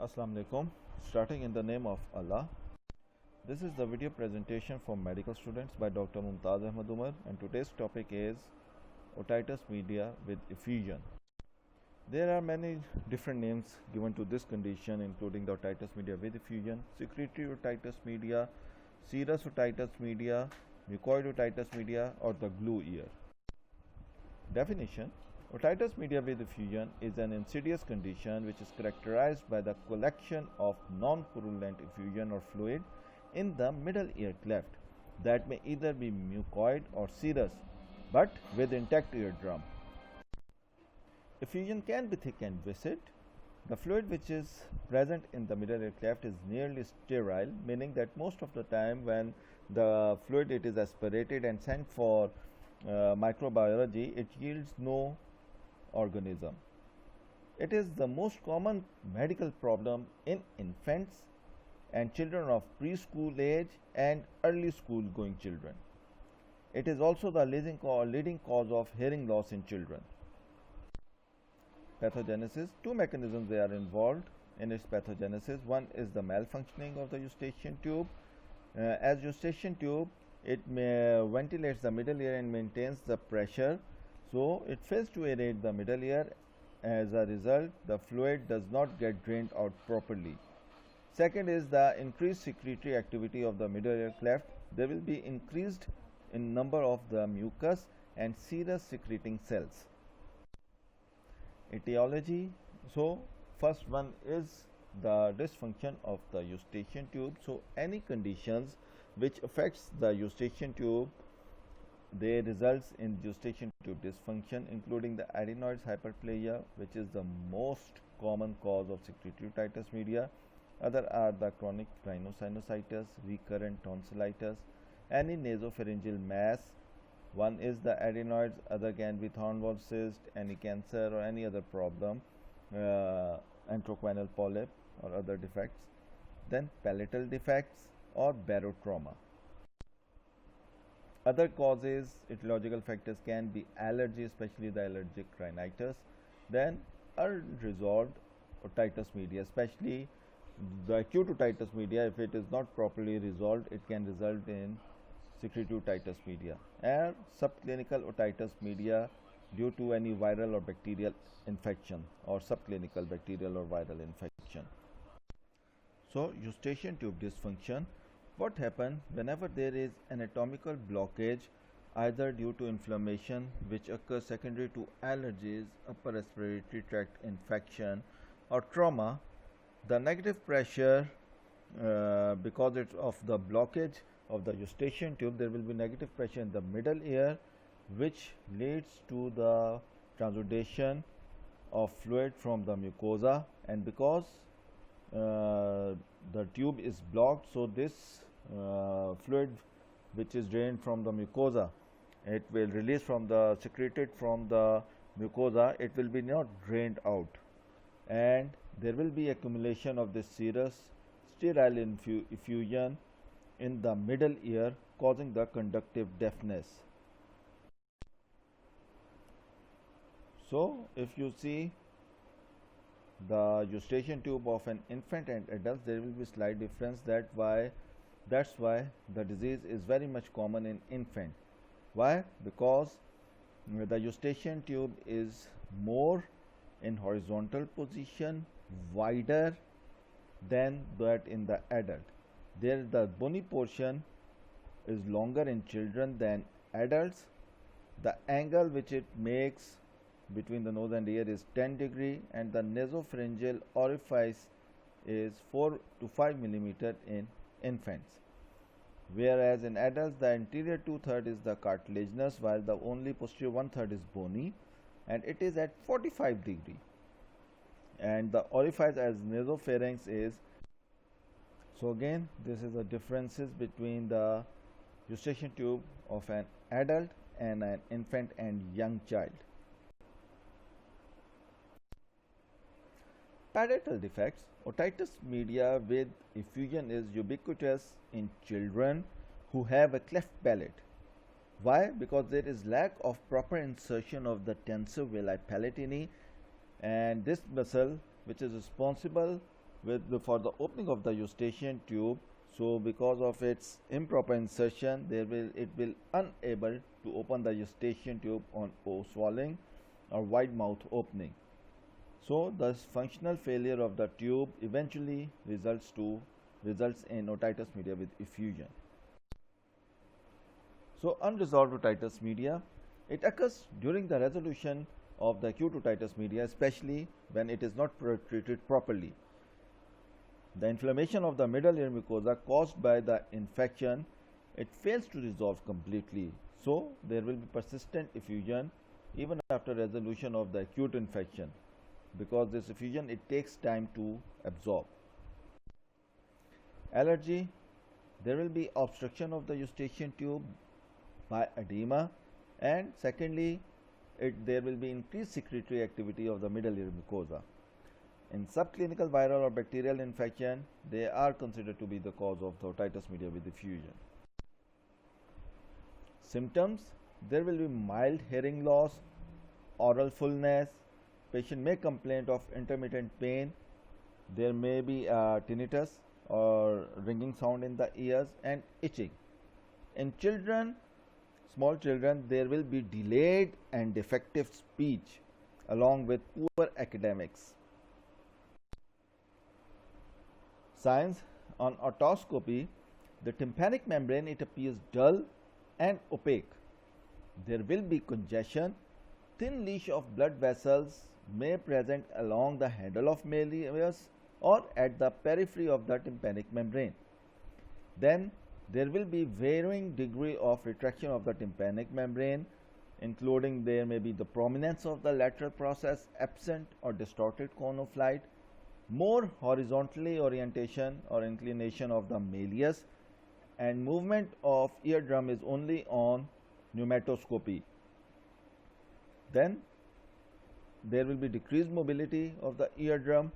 Assalamu alaikum. Starting in the name of Allah. This is the video presentation for medical students by Dr. Mumtaz Ahmad Umar, and today's topic is otitis media with effusion. There are many different names given to this condition, including the otitis media with effusion, secretory otitis media, serous otitis media, mucoid otitis media, or the glue ear. Definition: otitis media with effusion is an insidious condition which is characterized by the collection of non-purulent effusion or fluid in the middle ear cleft that may either be mucoid or serous but with intact eardrum. Effusion can be thick and viscid. The fluid which is present in the middle ear cleft is nearly sterile, meaning that most of the time when the fluid it is aspirated and sent for microbiology, it yields no organism. It is the most common medical problem in infants and children of preschool age and early school going children. It is also the leading cause of hearing loss in children. Pathogenesis: two mechanisms they are involved in its pathogenesis. One is the malfunctioning of the eustachian tube. As eustachian tube, it ventilates the middle ear and maintains the pressure, so it fails to aerate the middle ear. As a result, the fluid does not get drained out properly. Second is the increased secretory activity of the middle ear cleft. There will be increased in number of the mucus and serous secreting cells. Etiology: so first one is the dysfunction of the eustachian tube. So any conditions which affects the eustachian tube, they results in eustachian tube dysfunction, including the adenoids hyperplasia, which is the most common cause of secretory otitis media. Other are the chronic rhinosinusitis, recurrent tonsillitis, any nasopharyngeal mass. One is the adenoids, other can be thorn valve cyst, any cancer or any other problem, enteroquinal polyp or other defects. Then palatal defects or barotrauma. Other causes, etiological factors can be allergy, especially the allergic rhinitis. Then unresolved otitis media, especially the acute otitis media. If it is not properly resolved, it can result in secretory otitis media, and subclinical otitis media due to any viral or bacterial infection, or subclinical bacterial or viral infection. So eustachian tube dysfunction: what happens whenever there is anatomical blockage, either due to inflammation which occurs secondary to allergies, upper respiratory tract infection, or trauma. The negative pressure, because of the blockage of the eustachian tube, there will be negative pressure in the middle ear, which leads to the transudation of fluid from the mucosa, and because the tube is blocked, so this fluid which is drained from the mucosa, it will release from the secreted from the mucosa, it will be not drained out, and there will be accumulation of this serous sterile effusion in the middle ear, causing the conductive deafness. So if you see the eustachian tube of an infant and adult, there will be slight difference. That's why the disease is very much common in infant. Why? Because the eustachian tube is more in horizontal position, wider than that in the adult. There the bony portion is longer in children than adults. The angle which it makes between the nose and ear is 10 degree, and the nasopharyngeal orifice is 4 to 5 millimeter in infants, whereas in adults the anterior 2/3 is the cartilaginous, while the only posterior 1/3 is bony, and it is at 45 degree, and the orifice as nasopharynx is. So again, this is the differences between the eustachian tube of an adult and an infant and young child. Palatal defects: otitis media with effusion is ubiquitous in children who have a cleft palate. Why? Because there is lack of proper insertion of the tensor villi palatini, and this muscle which is responsible for the opening of the eustachian tube. So because of its improper insertion, it will unable to open the eustachian tube on swallowing or wide mouth opening. So the functional failure of the tube eventually results in otitis media with effusion. So unresolved otitis media, it occurs during the resolution of the acute otitis media, especially when it is not treated properly. The inflammation of the middle ear mucosa caused by the infection, it fails to resolve completely. So there will be persistent effusion even after resolution of the acute infection, because this effusion, it takes time to absorb. Allergy, there will be obstruction of the eustachian tube by edema, and secondly, there will be increased secretory activity of the middle ear mucosa. In subclinical viral or bacterial infection, they are considered to be the cause of the otitis media with effusion. Symptoms, there will be mild hearing loss, oral fullness, patient may complain of intermittent pain, there may be tinnitus or ringing sound in the ears, and itching. In children, small children, there will be delayed and defective speech along with poor academics. Signs on otoscopy, the tympanic membrane, it appears dull and opaque. There will be congestion, thin leash of blood vessels may present along the handle of malleus or at the periphery of the tympanic membrane. Then there will be varying degree of retraction of the tympanic membrane, including there may be the prominence of the lateral process absent or distorted cone of light, more horizontally orientation or inclination of the malleus, and movement of eardrum is only on pneumatoscopy. Then there will be decreased mobility of the eardrum,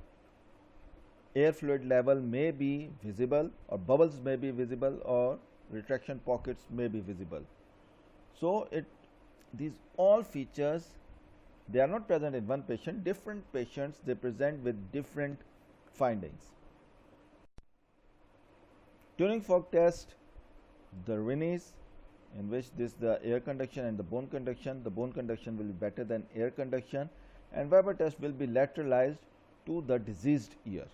air fluid level may be visible, or bubbles may be visible, or retraction pockets may be visible. So these all features, they are not present in one patient. Different patients, they present with different findings. Tuning fork test, the Rennes, in which the air conduction and the bone conduction will be better than air conduction, and Weber test will be lateralized to the diseased ear,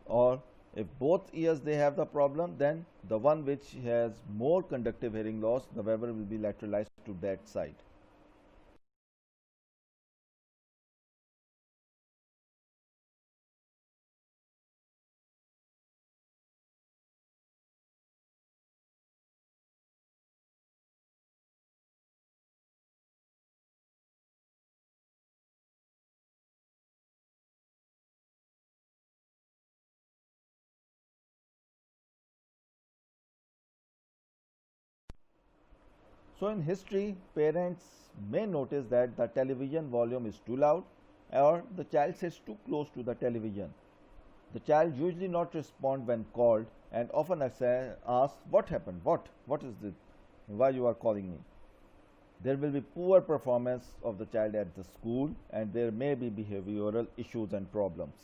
or if both ears they have the problem, then the one which has more conductive hearing loss, the Weber will be lateralized to that side. So in history, parents may notice that the television volume is too loud, or the child sits too close to the television. The child usually not respond when called, and often asks, what happened, what is this, why you are calling me. There will be poor performance of the child at the school, and there may be behavioral issues and problems.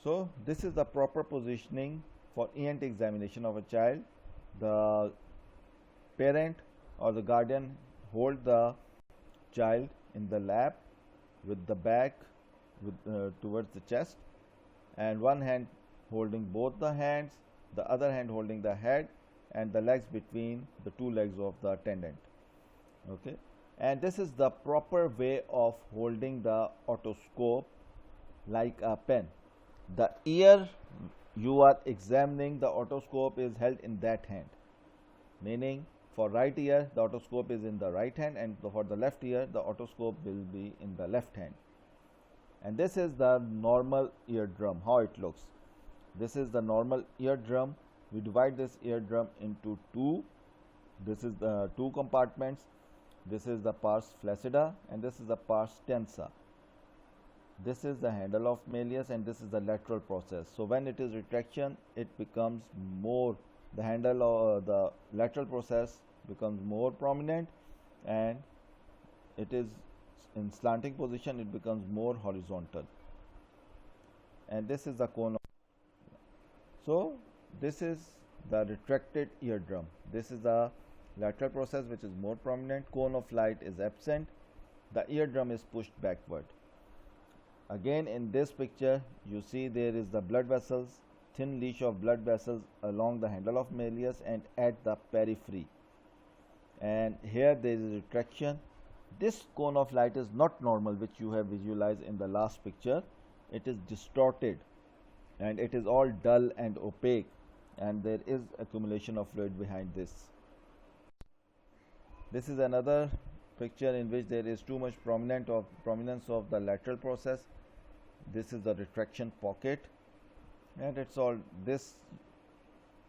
So this is the proper positioning for ENT examination of a child. The parent or the guardian hold the child in the lap with the back towards the chest, and one hand holding both the hands, the other hand holding the head and the legs between the two legs of the attendant. Okay, and this is the proper way of holding the otoscope like a pen. The ear you are examining, the otoscope is held in that hand, meaning for right ear the otoscope is in the right hand, and for the left ear the otoscope will be in the left hand. And this is the normal eardrum, how it looks. This is the normal eardrum. We divide this eardrum into two. This is the two compartments. This is the pars flaccida and this is the pars tensa. This is the handle of malleus and this is the lateral process. So when it is retraction, it becomes more, the handle or the lateral process becomes more prominent, and it is in slanting position, it becomes more horizontal. and this is the cone. So this is the retracted eardrum. This is the lateral process which is more prominent. Cone of light is absent. The eardrum is pushed backward. Again, in this picture you see there is the blood vessels, thin leash of blood vessels along the handle of malleus and at the periphery, and here there is retraction. This cone of light is not normal, which you have visualized in the last picture. It is distorted and it is all dull and opaque, and there is accumulation of fluid behind this. This is another picture in which there is too much prominence of the lateral process. This is the retraction pocket, and it's all, this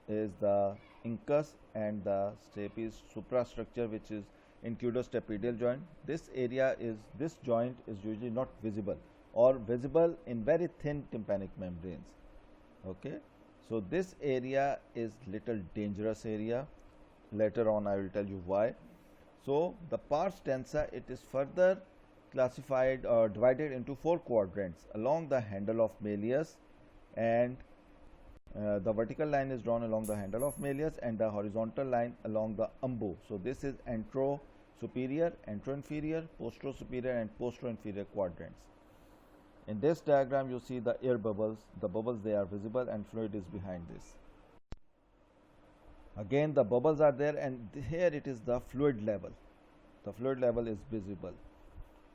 is the incus and the stapes suprastructure which is incudostapedial joint. This area is, this joint is usually not visible or visible in very thin tympanic membranes. Okay, so this area is little dangerous area. Later on I will tell you why. So the pars tensa, it is further classified or divided into 4 quadrants along the handle of malleus, and the vertical line is drawn along the handle of malleus and the horizontal line along the umbo. So this is antero-superior, antero-inferior, postero-superior and postero-inferior quadrants. In this diagram you see the air bubbles. The bubbles, they are visible and fluid is behind this. Again the bubbles are there, and here it is the fluid level. The fluid level is visible,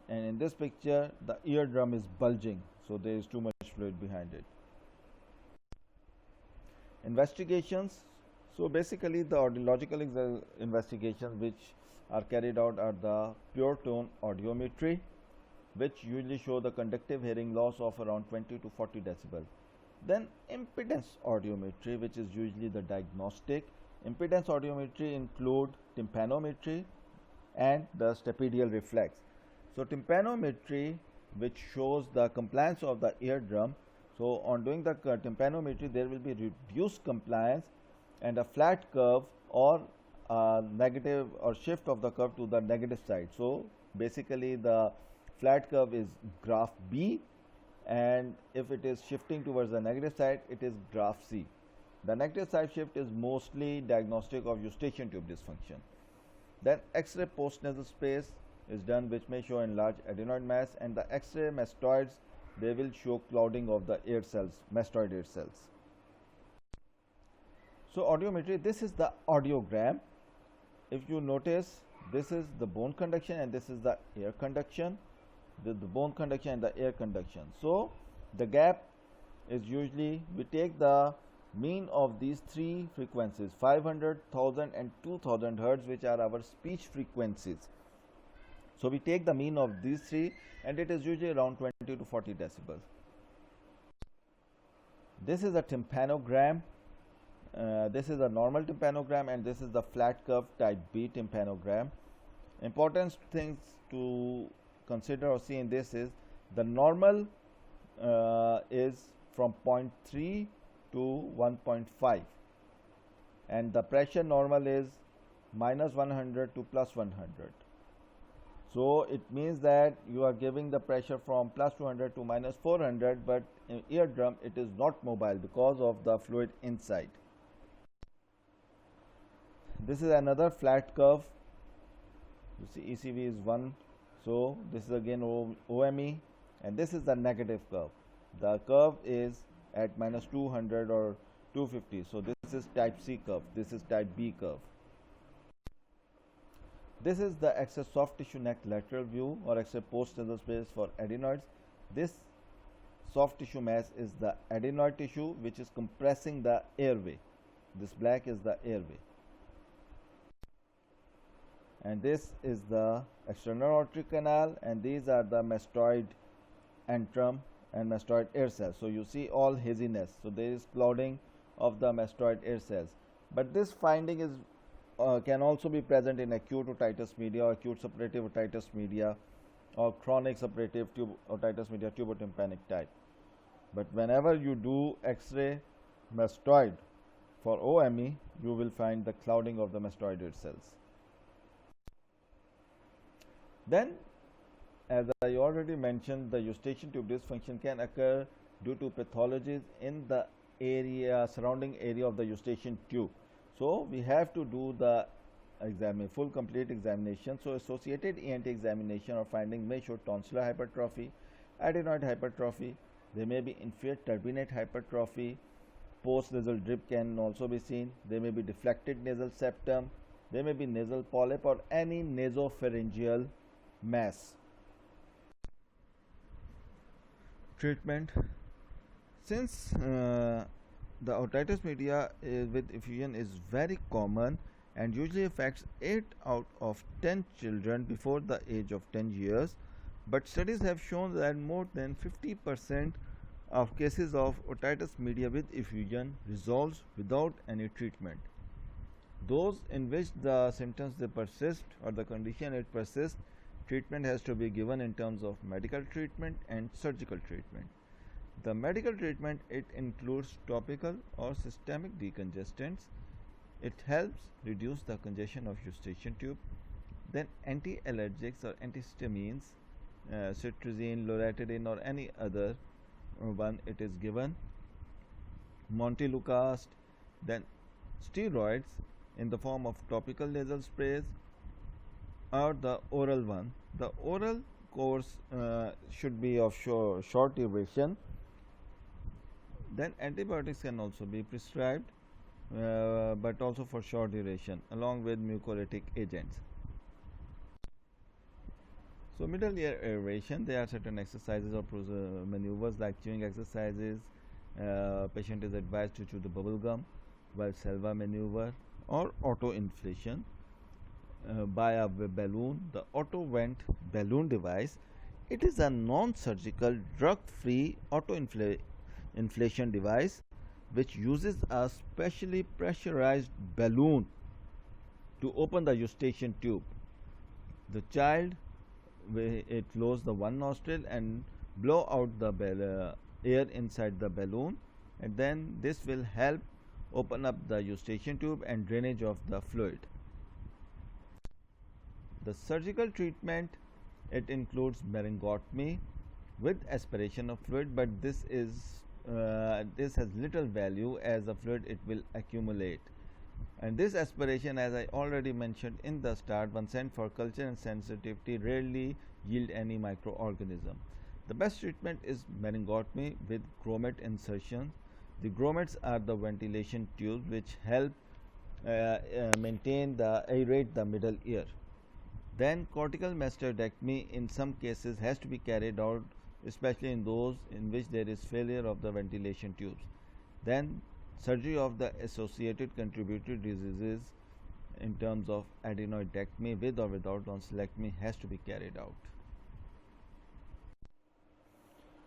and in this picture the eardrum is bulging, so there is too much fluid behind it. Investigations. So basically the audiological investigations which are carried out are the pure tone audiometry, which usually show the conductive hearing loss of around 20 to 40 decibel. Then impedance audiometry, which is usually the diagnostic. Impedance audiometry include tympanometry and the stapedial reflex. So tympanometry, which shows the compliance of the eardrum. So on doing the tympanometry, there will be reduced compliance and a flat curve or negative or shift of the curve to the negative side. So basically the flat curve is graph B, and if it is shifting towards the negative side, it is graph C. The negative side shift is mostly diagnostic of eustachian tube dysfunction. Then X-ray post-nasal space is done, which may show enlarged adenoid mass, and the X-ray mastoids, they will show clouding of the ear cells, mastoid ear cells. So audiometry, this is the audiogram. If you notice, this is the bone conduction and this is the air conduction, the bone conduction and the air conduction. So the gap is usually, we take the mean of these 3 frequencies, 500, 1000 and 2000 hertz, which are our speech frequencies. So we take the mean of these 3, and it is usually around 20 to 40 decibels. This is a tympanogram. This is a normal tympanogram, and this is the flat curve type B tympanogram. Important things to consider or see in this is the normal is from 0.3 to 1.5, and the pressure normal is minus 100 to plus 100. So it means that you are giving the pressure from plus 200 to minus 400, but in eardrum it is not mobile because of the fluid inside. This is another flat curve. You see ECV is 1. So this is again OME, and this is the negative curve. The curve is at minus 200 or 250. So this is type C curve. This is type B curve. This is the X-ray soft tissue neck lateral view or X-ray post-nasal space for adenoids. This soft tissue mass is the adenoid tissue, which is compressing the airway. This black is the airway. And this is the external auditory canal, and these are the mastoid antrum and mastoid air cells. So you see all haziness. So there is clouding of the mastoid air cells. But this finding is can also be present in acute otitis media or acute suppurative otitis media or chronic suppurative otitis media tubotympanic type. But whenever you do X-ray mastoid for OME, you will find the clouding of the mastoid air cells. Then, as I already mentioned, the eustachian tube dysfunction can occur due to pathologies in the surrounding area of the eustachian tube. So we have to do the full complete examination. So associated ENT examination or finding may show tonsillar hypertrophy, adenoid hypertrophy. There may be inferior turbinate hypertrophy. Post-nasal drip can also be seen. There may be deflected nasal septum. There may be nasal polyp or any nasopharyngeal mass. Treatment. Since the otitis media with effusion is very common and usually affects 8 out of 10 children before the age of 10 years, but studies have shown that more than 50% of cases of otitis media with effusion resolves without any treatment. Those in which the symptoms they persist or the condition it persists, treatment has to be given in terms of medical treatment and surgical treatment. The medical treatment, it includes topical or systemic decongestants. It helps reduce the congestion of eustachian tube. Then anti-allergics or antihistamines, cetirizine, loratadine or any other one it is given. Montelukast. Then steroids in the form of topical nasal sprays or the oral one. The oral course should be of short duration. Then antibiotics can also be prescribed, but also for short duration along with mucolytic agents. So middle ear aeration, there are certain exercises or maneuvers like chewing exercises. Patient is advised to chew the bubble gum, Valsalva maneuver or auto inflation by a balloon. The auto vent balloon device, it is a non-surgical drug-free auto inflation device which uses a specially pressurized balloon to open the eustachian tube. The child, it flows the one nostril and blow out the air inside the balloon, and then this will help open up the eustachian tube and drainage of the fluid. The surgical treatment, it includes laryngotomy with aspiration of fluid, but this has little value as the fluid it will accumulate. And this aspiration, as I already mentioned in the start, when sent for culture and sensitivity, rarely yield any microorganism. The best treatment is laryngotomy with grommet insertion. The grommets are the ventilation tubes which help aerate the middle ear. Then cortical mastoidectomy in some cases has to be carried out, especially in those in which there is failure of the ventilation tubes. Then surgery of the associated contributory diseases in terms of adenoidectomy with or without tonsillectomy has to be carried out.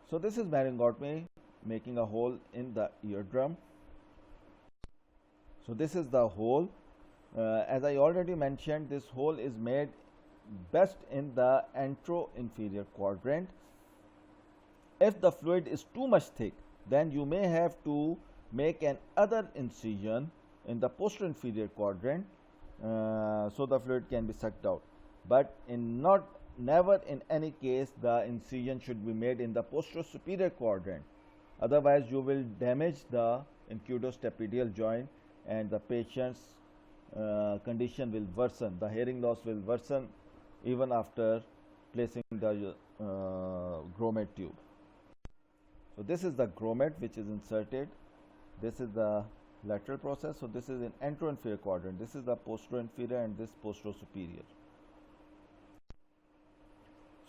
So this is laryngotomy, making a hole in the eardrum. So this is the hole. As I already mentioned, this hole is made best in the antero-inferior quadrant. If the fluid is too much thick, then you may have to make an other incision in the posterior-inferior quadrant so the fluid can be sucked out. But never in any case the incision should be made in the posterior-superior quadrant. Otherwise, you will damage the incudostapedial joint and the patient's condition will worsen. The hearing loss will worsen even after placing the grommet tube. So this is the grommet which is inserted. This is the lateral process. So this is in antero-inferior quadrant. This is the posterior-inferior and this posterior-superior.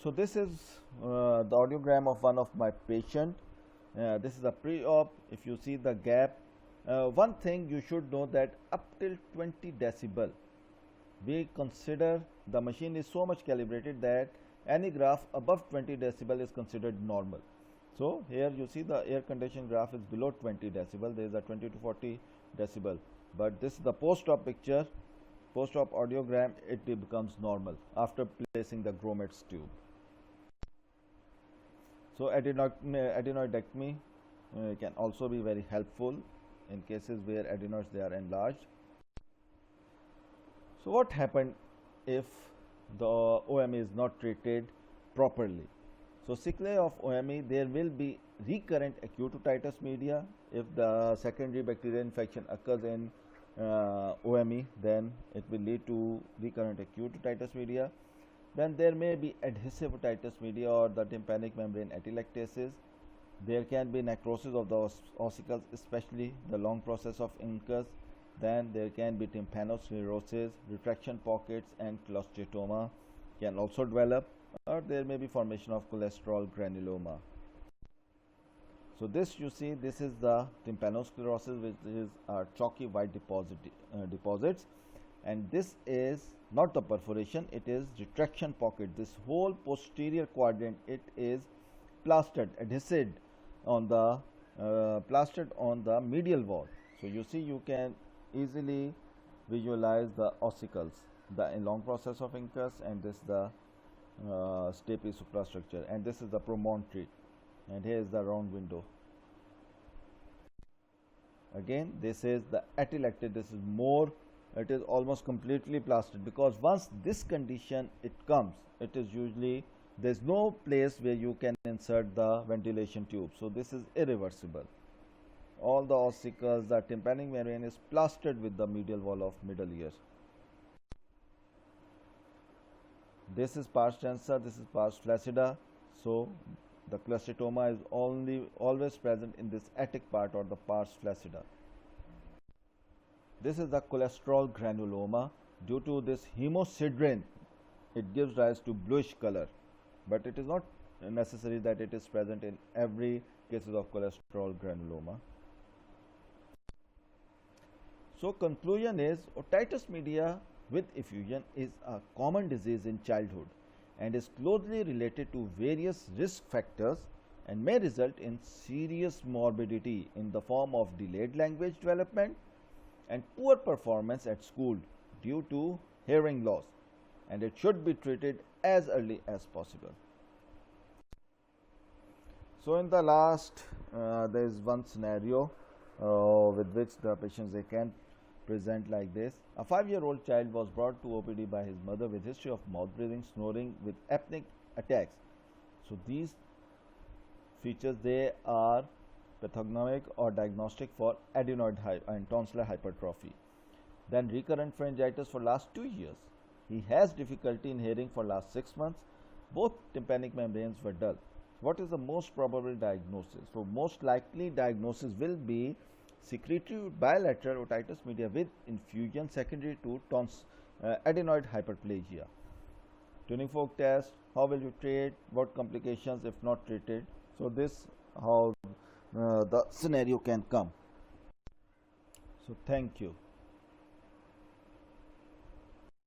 So this is the audiogram of one of my patient. This is a pre-op. If you see the gap, one thing you should know that up till 20 decibel, we consider the machine is so much calibrated that any graph above 20 decibel is considered normal. So here you see the air condition graph is below 20 decibel. There is a 20 to 40 decibel. But this is the post-op picture, post-op audiogram. It becomes normal after placing the grommet's tube. So adenoidectomy can also be very helpful in cases where adenoids they are enlarged. So what happened if the OME is not treated properly? So sequelae of OME, there will be recurrent acute otitis media. If the secondary bacterial infection occurs in OME, then it will lead to recurrent acute otitis media. Then there may be adhesive otitis media or the tympanic membrane atelectasis. There can be necrosis of the ossicles, especially the long process of incus. Then there can be tympanosclerosis, retraction pockets, and CHOLESTEATOMA can also develop, or there may be formation of cholesterol granuloma. So this, you see, this is the tympanosclerosis, which is chalky white deposits, and this is not the perforation, it is retraction pocket. This whole posterior quadrant, it is plastered, adhesed on the medial wall. So you see, you can easily visualize the ossicles, the long process of incus, and this the stapes suprastructure, and this is the promontory, and here is the round window. Again, this is the atelactic. This is more, it is almost completely plastered, because once this condition it comes, it is usually, there is no place where you can insert the ventilation tube. So this is irreversible. All the ossicles, the tympanic membrane is plastered with the medial wall of middle ear. This is pars tensa, this is pars flaccida. So the CHOLESTEATOMA is always present in this attic part or the pars flaccida. This is the cholesterol granuloma. Due to this hemosiderin, it gives rise to bluish color, but it is not necessary that it is present in every cases of cholesterol granuloma. So conclusion is, otitis media with effusion is a common disease in childhood and is closely related to various risk factors and may result in serious morbidity in the form of delayed language development and poor performance at school due to hearing loss, and it should be treated as early as possible. So in the last, there is one scenario with which the patients, they can present like this. A 5-year-old child was brought to OPD by his mother with history of mouth breathing, snoring with apneic attacks. So these features, they are pathognomic or diagnostic for adenoid and tonsillar hypertrophy. Then recurrent pharyngitis for last 2 years. He has difficulty in hearing for last 6 months. Both tympanic membranes were dull. What is the most probable diagnosis? So most likely diagnosis will be secretory bilateral otitis media with infusion secondary to adenoid hyperplasia. Tuning fork test, how will you treat, what complications if not treated? So this how the scenario can come. So thank you.